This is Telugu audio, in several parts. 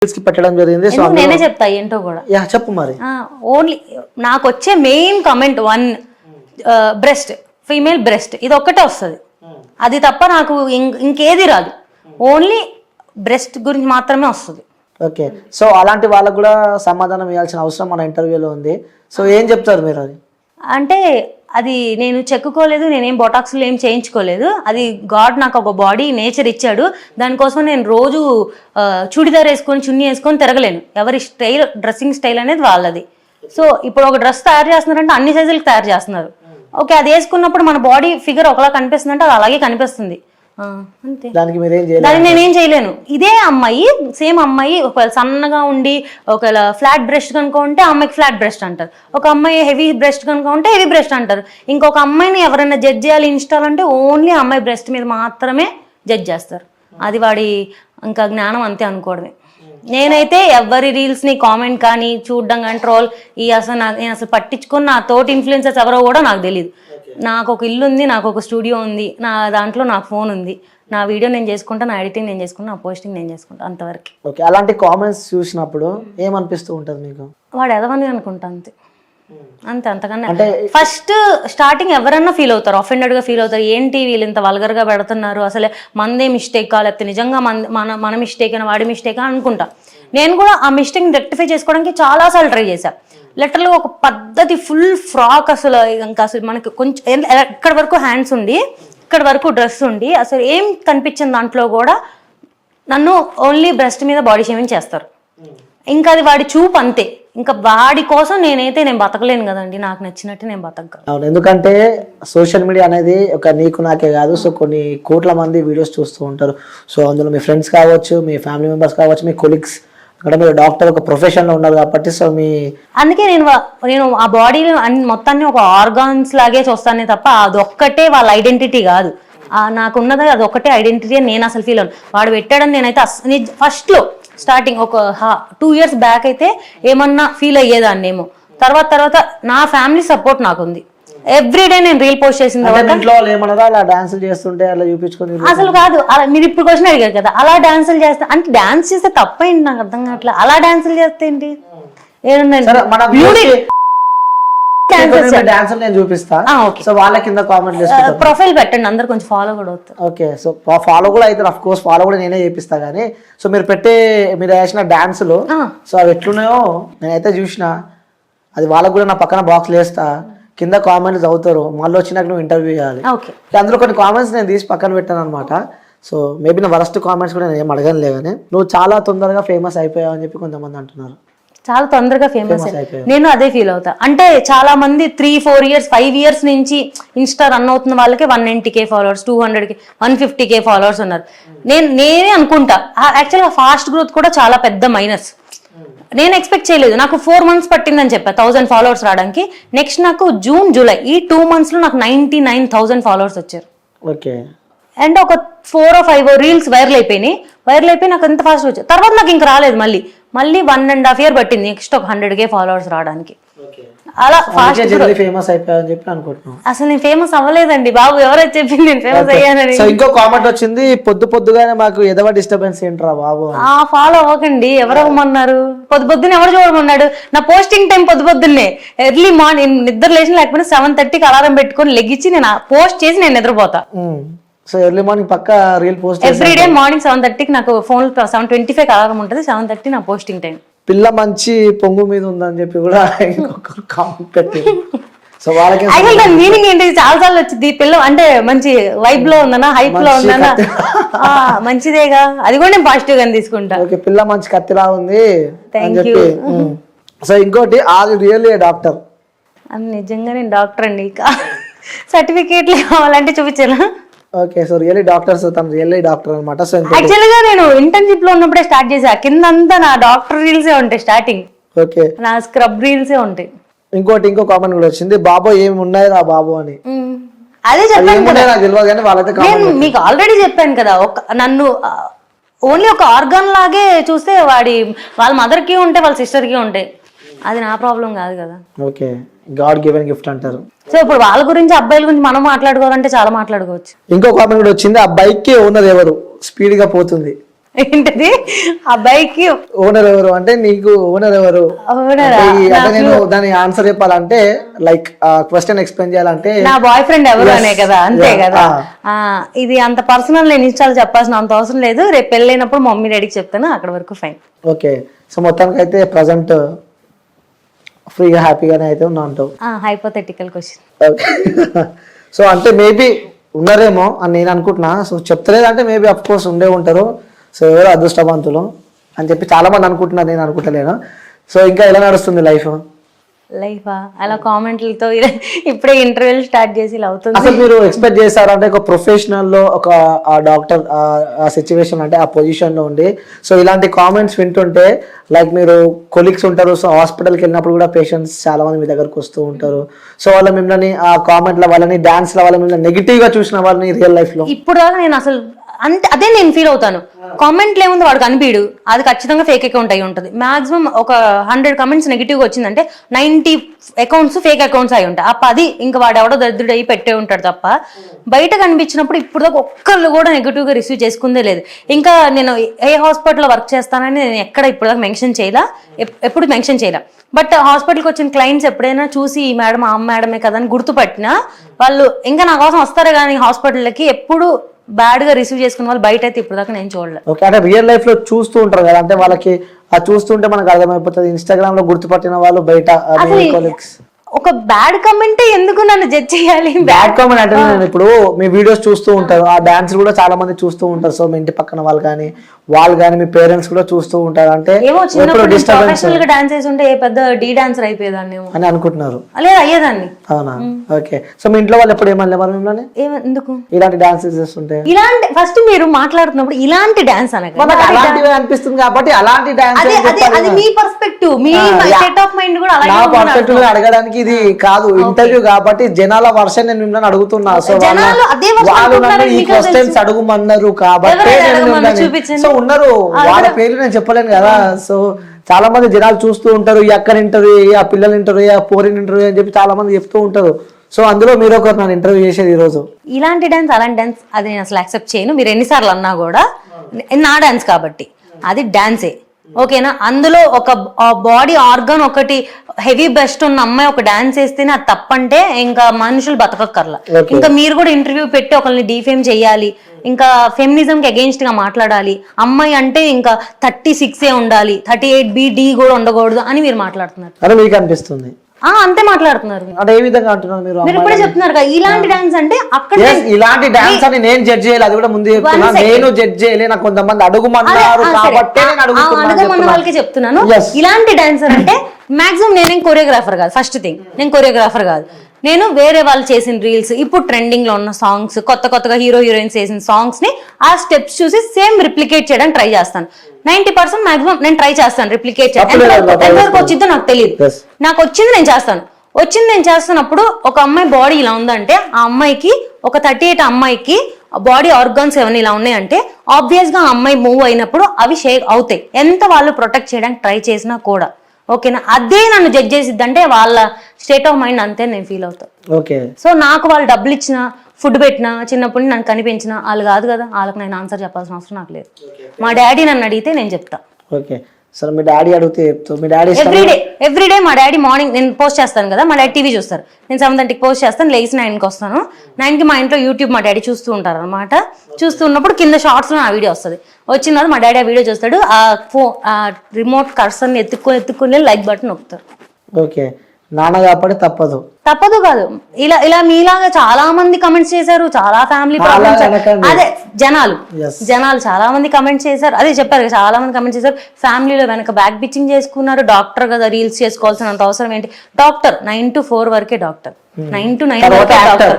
పెట్టడం జరిగింది. సో నేనే చెప్తా ఏంటో కూడా. యా చెప్పు మరి. ఓన్లీ నాకు వచ్చే main comment one breast, female breast, ఇది ఒక్కటే వస్తుంది. అది తప్ప నాకు ఇంకేది రాదు. ఓన్లీ బ్రెస్ట్ గురించి మాత్రమే వస్తుంది. ఓకే, సో అలాంటి వాళ్ళకు కూడా సమాధానం ఇవ్వాల్సిన అవసరం మన ఇంటర్వ్యూలో ఉంది. సో ఏం చెప్తారు మీరు? అది అంటే అది నేను చెక్కుకోలేదు, నేనేం బొటాక్స్లు ఏం చేయించుకోలేదు. అది గాడ్ నాకు ఒక బాడీ నేచర్ ఇచ్చాడు. దానికోసం నేను రోజు చుడిదార్ వేసుకొని చున్నీ వేసుకొని తిరగలేను. ఎవరి స్టైల్, డ్రెస్సింగ్ స్టైల్ అనేది వాళ్ళది. సో ఇప్పుడు ఒక డ్రెస్ తయారు చేస్తున్నారంటే అన్ని సైజులకు తయారు చేస్తున్నారు. ఓకే, అది వేసుకున్నప్పుడు మన బాడీ ఫిగర్ ఒకలా కనిపిస్తుంది అంటే అది అలాగే కనిపిస్తుంది. అంతే, దానికి నేనేం చేయలేను. ఇదే అమ్మాయి, సేమ్ అమ్మాయి ఒకవేళ సన్నగా ఉండి ఒకవేళ ఫ్లాట్ బ్రెస్ట్ కనుక ఉంటే అమ్మాయికి ఫ్లాట్ బ్రెస్ట్ అంటారు. ఒక అమ్మాయి హెవీ బ్రెస్ట్ కనుక ఉంటే హెవీ బ్రెస్ట్ అంటారు. ఇంకొక అమ్మాయిని ఎవరైనా జడ్జ్ చేయాలి ఇన్స్టాల్ అంటే ఓన్లీ అమ్మాయి బ్రెస్ట్ మీద మాత్రమే జడ్జ్ చేస్తారు. అది వాడి ఇంకా జ్ఞానం అంతే అనుకోవడమే. నేనైతే ఎవరి రీల్స్ని కామెంట్ కానీ చూడడం కానీ ట్రోల్ నేను అసలు పట్టించుకొని నా తోటి ఇన్ఫ్లుయెన్సర్స్ ఎవరో కూడా నాకు తెలియదు. నాకు ఒక ఇల్లు ఉంది, నాకు ఒక స్టూడియో ఉంది, నా దాంట్లో నాకు ఫోన్ ఉంది, నా వీడియో నేను చేసుకుంటా, నా ఎడిటింగ్ నేను చేసుకుంటా, నా పోస్టింగ్ నేను చేసుకుంటా, అంతవరకు. ఓకే, అలాంటి కామెంట్స్ చూసినప్పుడు ఏమనిపిస్తూ ఉంటుంది మీకు? వాడు ఎదవని అనుకుంటా, అంతే అంతే, అంతకన్నా. ఫస్ట్ స్టార్టింగ్ ఎవరన్నా ఫీల్ అవుతారు, అఫెండెడ్ గా ఫీల్ అవుతారు. ఏంటి వీళ్ళు ఇంత వల్గర్ గా పెడుతున్నారు, అసలే మందే మిస్టేక్ లేకపోతే నిజంగా మన మిస్టేక్ అయినా వాడి మిస్టేక్ అనుకుంటా. నేను కూడా ఆ మిస్టేక్ రెక్టిఫై చేసుకోవడానికి చాలాసార్లు ట్రై చేశా. లిటరల్గా ఒక పద్ధతి ఫుల్ ఫ్రాక్, అసలు ఇంకా అసలు మనకి కొంచెం ఇక్కడ వరకు హ్యాండ్స్ ఉండి ఇక్కడ వరకు డ్రెస్ ఉండి అసలు ఏం కనిపించింది దాంట్లో కూడా నన్ను ఓన్లీ బ్రెస్ట్ మీద బాడీ షేమింగ్ చేస్తారు. ఇంకా అది వాడి చూపు అంతే. ఇంకా వాడి కోసం నేను బతకలేను కదండి, నాకు నచ్చినట్టు నేను బతకగలను. అవును, ఎందుకంటే సోషల్ మీడియా అనేది ఒక నీకు నాకే కాదు, సో కొన్ని కోట్ల మంది వీడియోస్ చూస్తూ ఉంటారు. సో అందులో మీ ఫ్రెండ్స్ కావచ్చు, మీ ఫ్యామిలీ మెంబర్స్ కావచ్చు, మీ కొలీగ్స్, అక్కడ మీరు డాక్టర్ ఒక ప్రొఫెషన్లో ఉన్నారు కాబట్టి సో అందుకే నేను ఆ బాడీని మొత్తాన్ని ఒక ఆర్గాన్స్ లాగే చూస్తానే తప్ప అదొక్కటే వాళ్ళ ఐడెంటిటీ కాదు. నాకున్నది అది ఒక్కటే ఐడెంటిటీ అని నేను అసలు ఫీల్ అవును. వాడు పెట్టాడని నేనైతే ఫస్ట్లో స్టార్టింగ్ ఒక 2 years బ్యాక్ అయితే ఏమన్నా ఫీల్ అయ్యేదాన్నేమో. తర్వాత నా ఫ్యామిలీ సపోర్ట్ నాకుంది. ఎవ్రీడే నేను రీల్ పోస్ట్ చేసిన అసలు కాదు. మీరు ఇప్పుడు క్వశ్చన్ అడిగారు కదా, అలా డాన్సులు చేస్తే అంటే డాన్స్ చేస్తే తప్పేంటి నాకు అర్థం కావట్లేదు. అలా డాన్సులు చేస్తే ఏంటి? ప్రొఫైల్ పెట్టండి, అందరు కొంచెం ఫాలో కూడా అవుతారు. ఓకే, సో ఫాలో కూడా అయితే అఫ్ కోర్స్ ఫాలో కూడా నేనే చేపిస్తా. కానీ సో మీరు వేసిన డాన్సులు సో అవి ఎట్లున్నాయో నేనైతే చూసిన. అది వాళ్ళకు కూడా నా పక్కన బాక్స్ వేస్తా, కింద కామెంట్స్ అవుతారు, మళ్ళీ వచ్చినాక నువ్వు ఇంటర్వ్యూ చేయాలి. అందులో కొన్ని కామెంట్స్ నేను తీసి పక్కన పెట్టాను అనమాట. సో మేబీ నా వరస్ట్ కామెంట్స్ కూడా నేను ఏం అడగనులే. కానీ నువ్వు చాలా తొందరగా ఫేమస్ అయిపోయావు అని చెప్పి కొంతమంది అంటున్నారు. చాలా తొందరగా ఫేమస్ అయిపోయావు. నేను అదే ఫీల్ అవుతా. అంటే చాలా మంది 3-4 years 5 years నుంచి ఇన్స్టా రన్ అవుతున్న వాళ్ళకి 190K followers, 200K 150K followers ఉన్నారు. నేనే అనుకుంటా యాక్చువల్గా ఫాస్ట్ గ్రోత్ కూడా చాలా పెద్ద మైనస్. నేను ఎక్స్పెక్ట్ చేయలేదు. నాకు 4 months పట్టిందని చెప్పా 1000 ఫాలోవర్స్ రావడానికి. నెక్స్ట్ నాకు జూన్ జూలై ఈ 2 months లో నాకు 99,000 ఫాలోవర్స్ వచ్చారు. ఓకే, అండ్ ఒక 4 or 5 రీల్స్ వైరల్ అయిపోయి నాకు ఎంత ఫాస్ట్ వచ్చాయి. తర్వాత నాకు ఇంకా రాలేదు. మళ్ళీ 1.5 year పట్టింది నెక్స్ట్ ఒక 100K ఫాలోవర్స్ రావడానికి. అలా ఫాస్ట్ ఫేమస్ అయిపోయావని చెప్పి అనుకుంటున్నాను. అసలు నేను ఫేమస్ అవ్వలేదండి బాబు, ఎవరైతే చెప్పింది నేను ఫేమస్ అయ్యానని. ఇంకో కామెంట్ వచ్చింది, పొద్దుగానే మాకు ఎదవ డిస్టర్బెన్స్ ఏంట్రా బాబు. ఫాలో అవ్వకండి, ఎవరు అవ్వమన్నారు? పొద్దున్న ఎవరు చూడమన్నాడు? నా పోస్టింగ్ టైం పొద్దున్నే ఎర్లీ మార్నింగ్ నిద్ర లేచిన లేకపోతే 7:30కి అలారం పెట్టుకొని లెగ్గించి నేను పోస్ట్ చేసి నేను నిద్రపోతా. సో ఎర్లీ మార్నింగ్ పక్క రీల్ పోస్ట్ ఎవ్రీడే మార్నింగ్ 7:30కి నాకు ఫోన్ 7:25 అలారం ఉంటుంది. 7:30 నా పోస్టింగ్ టైం. పిల్ల మంచి పొంగు మీద ఉందని చెప్పి కూడా ఇంకొక కామెంట్ పెట్టింది. సో వాళ్ళకి దాని మీనింగ్ ఏంటి? చాలా సార్లు వచ్చింది, పిల్ల అంటే మంచి వైబ్ లో ఉందనా, హైప్ లో ఉందనా, మంచిదేగా, అది కూడా నేను పాజిటివ్ గా తీసుకుంటా. ఓకే, పిల్ల మంచి కత్తిలా ఉంది అని చెప్పి. సో ఇంకోటి, are you really a doctor? నిజంగా నేను డాక్టర్ అండి. సర్టిఫికేట్లు కావాలంటే చూపించాను. ఓకే, సో రియల్లీ డాక్టర్స్, తను రియల్లీ డాక్టర్ అనమాట. సో యాక్చువల్ గా నేను ఇంటర్న్షిప్ లో ఉన్నప్పుడే స్టార్ట్ చేసా. కిందంతా నా డాక్టర్ రీల్సే ఉంటాయి స్టార్టింగ్. ఓకే, నా స్క్రబ్ రీల్సే ఉంటాయి. ఇంకో కామెంట్ కూడా వచ్చింది, బాబు ఏమి ఉన్నాయి రా బాబు అని. అదే చెప్పాను కదా, నాకు తెలియదు కానీ వాళ్ళైతే నేను మీకు ఆల్రెడీ చెప్పాను కదా, నన్ను ఓన్లీ ఒక ఆర్గాన్ లాగే చూస్తే వాళ్ళ మదర్ కి ఉంటాయి, వాళ్ళ సిస్టర్ కి ఉంటాయి. అది నా ప్రాబ్లం కాదు కదా. ఓకే, గాడ్ గివెన్ గిఫ్ట్ అంటారు. సో ఇప్పుడు వాళ్ళ గురించి, అబ్బాయిల గురించి మనం మాట్లాడుకోవాలంటే చాలా మాట్లాడుకోవచ్చు. ఇంకో కామెంట్ కూడా వచ్చింది, ఆ బైక్ కి ఓనర్ ఎవరు? స్పీడ్ గా పోతుంది. ఏంటది అబ్బాయికి ఓనర్ ఎవరు అంటే నీకు ఓనర్ ఎవరు ఓనరా? అంటే నేను దాని ఆన్సర్ చెప్పాలంటే లైక్ క్వశ్చన్ ఎక్స్ప్లెయిన్ చేయాలంటే నా బాయ్ ఫ్రెండ్ ఎవరు అనే కదా, అంతే కదా. ఇది అంత పర్సనల్ నేను ఇన్స్టాల్ చెప్పాల్సిన అంత అవసరం లేదు. రేపు పెళ్ళైనప్పుడు మమ్మీ డాడీకి చెప్తాను, అక్కడ వరకు ఫైన్. ఓకే, సో మొత్తానికి అయితే ప్రజెంట్ ఫ్రీగా హ్యాపీగానే అయితే ఉన్నా అంటావు. Hypothetical question. సో అంటే మేబీ ఉన్నారేమో అని నేను అనుకుంటున్నా. సో చెప్తలేదంటే మేబీ అఫ్ కోర్స్ ఉండే ఉంటారు. సో ఎవరు అదృష్టవంతులు అని చెప్పి చాలా మంది అనుకుంటున్నారు, నేను అనుకుంటలేను. సో ఇంకా ఎలా నడుస్తుంది లైఫ్? లైఫా అలా కామెంట్లతో ఇప్పుడే ఇంటర్వ్యూలు స్టార్ట్ చేసి ఇలా అవుతుంది. అసలు మీరు ఎక్స్పెక్ట్ చేశారు అంటే ఒక ప్రొఫెషనల్ లో ఒక డాక్టర్ ఆ సిచ్యువేషన్ అంటే ఆ పొజిషన్ లో ఉండి సో ఇలాంటి కామెంట్స్ వింటుంటే లైక్ మీరు కొలీగ్స్ ఉంటారు, సో హాస్పిటల్కి వెళ్ళినప్పుడు కూడా పేషెంట్స్ చాలా మంది మీ దగ్గరకు వస్తూ ఉంటారు. సో వాళ్ళ మిమ్మల్ని ఆ కామెంట్ల వాళ్ళని డాన్స్ల వాళ్ళ మిమ్మల్ని నెగిటివ్ గా చూసిన వాళ్ళని రియల్ లైఫ్ లో ఇప్పుడు దాకా నేను అసలు అంతే అదే నేను ఫీల్ అవుతాను. కామెంట్లు ఏముంది వాడు కనిపించడు, అది ఖచ్చితంగా ఫేక్ అకౌంట్ అయి ఉంటుంది. మాక్సిమం ఒక 100 కమెంట్స్ నెగిటివ్గా వచ్చిందంటే 90 అకౌంట్స్ ఫేక్ అకౌంట్స్ అయి ఉంటాయి. ఆ 10 ఇంకా వాడు ఎవడో దరిద్రుడు అయ్యి పెట్టే ఉంటాడు తప్ప బయట కనిపించినప్పుడు ఇప్పుడు దాకా ఒక్కళ్ళు కూడా నెగిటివ్గా రిసీవ్ చేసుకుందే లేదు. ఇంకా నేను ఏ హాస్పిటల్లో వర్క్ చేస్తానని నేను ఎక్కడ ఇప్పుడు దాకా మెన్షన్ చేయలే, ఎప్పుడు మెన్షన్ చేయలే. బట్ హాస్పిటల్కి వచ్చిన క్లయింట్స్ ఎప్పుడైనా చూసి ఈ మేడం ఆ మేడమే కదా అని గుర్తుపట్టినా వాళ్ళు ఇంకా నా కోసం వస్తారు కానీ హాస్పిటల్కి ఎప్పుడు బ్యాడ్ గా రిసీవ్ చేసుకున్న వాళ్ళు బయట అయితే ఇప్పుడు దాకా నేను చూడలేదు. ఓకే, అంటే రియల్ లైఫ్ లో చూస్తూ ఉంటారు కదా, అంటే వాళ్ళకి ఆ చూస్తుంటే మనకు అర్థమైపోతుంది. ఇన్స్టాగ్రామ్ లో గుర్తుపట్టిన వాళ్ళు బయట ఒక బ్యాడ్ కమెంట్ ఎందుకు నన్ను జడ్జ్ చేయాలి? బ్యాడ్ కామెంట్ అంటే నేను ఇప్పుడు మీ వీడియోస్ చూస్తూ ఉంటారు, ఆ డాన్స్ కూడా చాలా మంది చూస్తూ ఉంటారు. సో మీ ఇంటి పక్కన వాళ్ళు కానీ మీ పేరెంట్స్ కూడా చూస్తూ ఉంటారు. అంటే ప్రొఫెషనల్ గా డాన్స్ చేసి ఉంటే ఏ పెద్ద డీ డాన్సర్ అయిపోయేదాన్ని అని అనుకుంటున్నారు. లేదు అయ్యేదాన్ని. అవునా? ఓకే, సో మీ ఇంట్లో వాళ్ళు ఎప్పుడు ఏమన్నా మిమ్మల్ని ఎందుకు ఇలాంటి డాన్సెస్ చేస్తుంటే? ఇలాంటి ఫస్ట్ మీరు మాట్లాడుతున్నప్పుడు ఇలాంటి డాన్స్ అలాంటివి అనిపిస్తుంది కాబట్టి అలాంటి డాన్స్ అది మీ పర్స్పెక్టివ్, మీ సెట్ ఆఫ్ మైండ్ కూడా నా పర్స్పెక్టివ్ అడగడానికి ఇది కాదు ఇంటర్వ్యూ కాబట్టి జనాల వర్షన్ నేను మిమ్మల్ని అడుగుతున్నా. సో వాళ్ళు నన్ను ఈ క్వశ్చన్స్ అడుగుమన్నారు కాబట్టి సో ఉన్నారు, వాళ్ళ పేర్లు నేను చెప్పలేను కదా. సో చాలా మంది జనాలు చూస్తూ ఉంటారు, ఈ అక్కని ఇంటర్వ్యూ, ఆ పిల్లలు ఇంటర్వ్యూ, ఆ పోరిన్ ఇంటర్వ్యూ అని చెప్పి చాలా మంది చెప్తూ ఉంటారు. సో అందులో మీరు ఒకరు నన్ను ఇంటర్వ్యూ చేసేది ఈ రోజు. ఇలాంటి డాన్స్ అలాంటి డాన్స్ అది నేను అసలు యాక్సెప్ట్ చేయను. మీరు ఎన్నిసార్లు అన్నా కూడా నా డాన్స్ కాబట్టి అది డాన్సే, ఓకేనా? అందులో ఒక బాడీ ఆర్గన్ ఒకటి హెవీ బెస్ట్ ఉన్న అమ్మాయి ఒక డాన్స్ వేస్తేనే అది తప్పంటే ఇంకా మనుషులు బతకక్కర్లా. ఇంకా మీరు కూడా ఇంటర్వ్యూ పెట్టి ఒకరిని డిఫేమ్ చేయాలి, ఇంకా ఫెమినిజం కి అగేన్స్ట్ గా మాట్లాడాలి. అమ్మాయి అంటే ఇంకా 36 ఉండాలి, 38B కూడా ఉండకూడదు అని మీరు మాట్లాడుతున్నారు. అని మీకు అనిపిస్తుంది? అంతే మాట్లాడుతున్నారు. అంటే ఏ విధంగా అంటున్నారు మీరు? మీరు ఇప్పుడే చెప్తున్నారు కదా ఇలాంటి డాన్స్ అంటే అక్కడ ఇలాంటి డాన్స్ అని నేను జడ్జ్ చేయాలి, అది కూడా ముందు చెప్తున్నా. నేను జడ్జ్ చేయలే, నాకు కొంతమంది అడుగుమన్నారు కాబట్టి అడుగుమన్న వాళ్ళకి చెప్తున్నాను. ఇలాంటి డాన్సర్ అంటే మాక్సిమం నేనేం కొరియోగ్రాఫర్ కాదు. ఫస్ట్ థింగ్, నేను కొరియోగ్రాఫర్ కాదు. నేను వేరే వాళ్ళు చేసిన రీల్స్, ఇప్పుడు ట్రెండింగ్ లో ఉన్న సాంగ్స్, కొత్తగా హీరోయిన్స్ చేసిన సాంగ్స్ ని ఆ స్టెప్స్ చూసి సేమ్ రిప్లికేట్ చేయడానికి ట్రై చేస్తాను. 90% మాక్సిమం నేను ట్రై చేస్తాను రిప్లికేట్ చేయడం. ఎంతవరకు వచ్చిందో నాకు తెలియదు, నాకు వచ్చింది నేను చేస్తాను. నేను చేస్తున్నప్పుడు ఒక అమ్మాయి బాడీ ఇలా ఉందంటే ఆ అమ్మాయికి ఒక 38 అమ్మాయికి బాడీ ఆర్గాన్స్ ఏమైనా ఇలా ఉన్నాయంటే ఆబ్వియస్ గా ఆ అమ్మాయి మూవ్ అయినప్పుడు అవి షేక్ అవుతాయి, ఎంత వాళ్ళు ప్రొటెక్ట్ చేయడానికి ట్రై చేసినా కూడా. ఓకేనా? అదే నన్ను జడ్జ్ చేసిద్ది అంటే వాళ్ళ స్టేట్ ఆఫ్ మైండ్ అంతే నేను ఫీల్ అవుతాను. ఓకే, సో నాకు వాళ్ళు డబ్బులు ఇచ్చిన, ఫుడ్ పెట్టినా, చిన్నప్పుడు నన్ను కనిపించిన వాళ్ళు కాదు కదా, వాళ్ళకి నేను ఆన్సర్ చెప్పాల్సిన అవసరం నాకు లేదు. మా డాడీ నన్ను అడిగితే నేను చెప్తా. ఓకే, సరే మీ డాడీ అడిగితే చెప్తావు? మీ డాడీ ఎవ్రీడే మా డాడీ మార్నింగ్ నేను పోస్ట్ చేస్తాను కదా, మా డాడీ టీవీ చూస్తారు. నేను 7:30కి పోస్ట్ చేస్తాను, లేచి 9కి వస్తాను. 9కి మా ఇంట్లో యూట్యూబ్ మా డాడీ చూస్తూ ఉంటారు అనమాట. చూస్తున్నప్పుడు కింద షార్ట్స్ లో ఆ వీడియో వస్తుంది. వచ్చిన తర్వాత మా డాడీ ఆ వీడియో చూస్తాడు, ఆ రిమోట్ కర్సర్ని ఎత్తుక్కొని లైక్ బటన్ నొక్కుతారు. ఓకే, నాన్న కాబట్టి తప్పదు కాదు. ఇలా మీలాగా చాలా మంది కమెంట్స్ చేశారు, చాలా ఫ్యామిలీ ప్రాబ్లమ్స్. అదే జనాలు చాలా మంది కమెంట్స్ చేశారు, అదే చెప్పారు చాలా మంది కమెంట్స్ చేశారు. ఫ్యామిలీలో వెనక బ్యాక్ బిచ్చింగ్ చేసుకున్నారు. డాక్టర్ కదా, రీల్స్ చేసుకోవాల్సినంత అవసరం ఏంటి? డాక్టర్ 9 to 4 వరకే డాక్టర్, 9 to 9 వరకే డాక్టర్.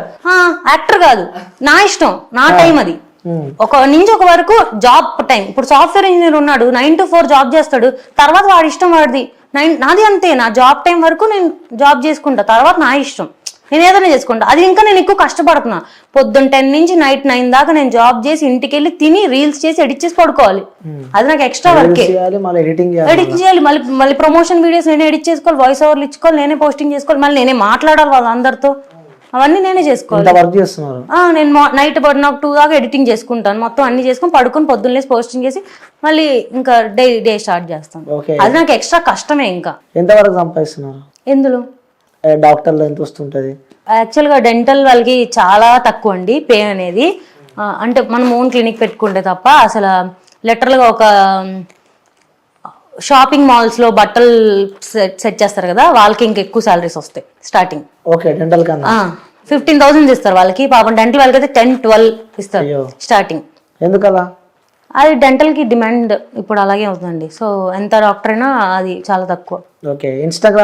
యాక్టర్ కాదు, నా ఇష్టం, నా టైం అది. ఒక నుంచి ఒక వరకు జాబ్ టైం. ఇప్పుడు సాఫ్ట్వేర్ ఇంజనీర్ ఉన్నాడు, 9 to 4 జాబ్ చేస్తాడు, తర్వాత వాడి ఇష్టం వాడిది. నాది అంతే, నా జాబ్ టైం వరకు నేను జాబ్ చేసుకుంటా, తర్వాత నా ఇష్టం, నేను ఏదైనా చేసుకుంటా. అది ఇంకా నేను ఎక్కువ కష్టపడుతున్నా. పొద్దున్న 10 నుంచి నైట్ 9 దాకా నేను జాబ్ చేసి ఇంటికి వెళ్ళి తిని రీల్స్ చేసి ఎడిట్ చేసి పడుకోవాలి. అది నాకు ఎక్స్ట్రా వర్కే. ఎడిట్ చేయాలి, మళ్ళీ ప్రమోషన్ వీడియోస్ నేనే ఎడిట్ చేసుకోవాలి, వాయిస్ ఓవర్లు ఇచ్చుకోవాలి, నేనే పోస్టింగ్ చేసుకోవాలి, మళ్ళీ నేనే మాట్లాడాలి వాళ్ళందరితో. అవన్నీ నేనే చేసుకోవాలి. ఇంత వర్క్ చేస్తున్నారు. నేను నైట్ నాకు 2 దాకా ఎడిటింగ్ చేసుకుంటాను, మొత్తం అన్ని చేసుకుని పడుకొని పొద్దున్నేసి పోస్టింగ్ చేసి మళ్ళీ ఇంకా డే స్టార్ట్ చేస్తాను. ఓకే. అది నాకు ఎక్స్ట్రా కష్టమే. ఇంకా ఎంతవరకు సంపాదిస్తున్నారు ఎందులో? డాక్టర్లు ఎంత వస్తుంటది? యాక్చువల్గా డెంటల్ వాళ్ళకి చాలా తక్కువ అండి పే అనేది. అంటే మనం ఓన్ క్లినిక్ పెట్టుకుంటే తప్ప అసలు లిటరల్గా ఒక షాపింగ్ మాల్స్ లో బట్టలు సెట్ చేస్తారు కదా, వాళ్ళకి ఇంకా ఎక్కువ సాలరీస్ వస్తాయి స్టార్టింగ్. ఓకే. డెంటల్ కన్నా 15,000 ఇస్తారు వాళ్ళకి. పాపం డెంటల్ వాళ్ళకి అయితే 10-12 ఇస్తారు స్టార్టింగ్. ఎందుకలా? అది డెంటల్ కి డిమాండ్ ఇప్పుడు అలాగే అవుతుందండి. సో ఎంత డాక్టర్ అయినా అది చాలా తక్కువ. ఓకే. ఇన్స్టాగ్రామ్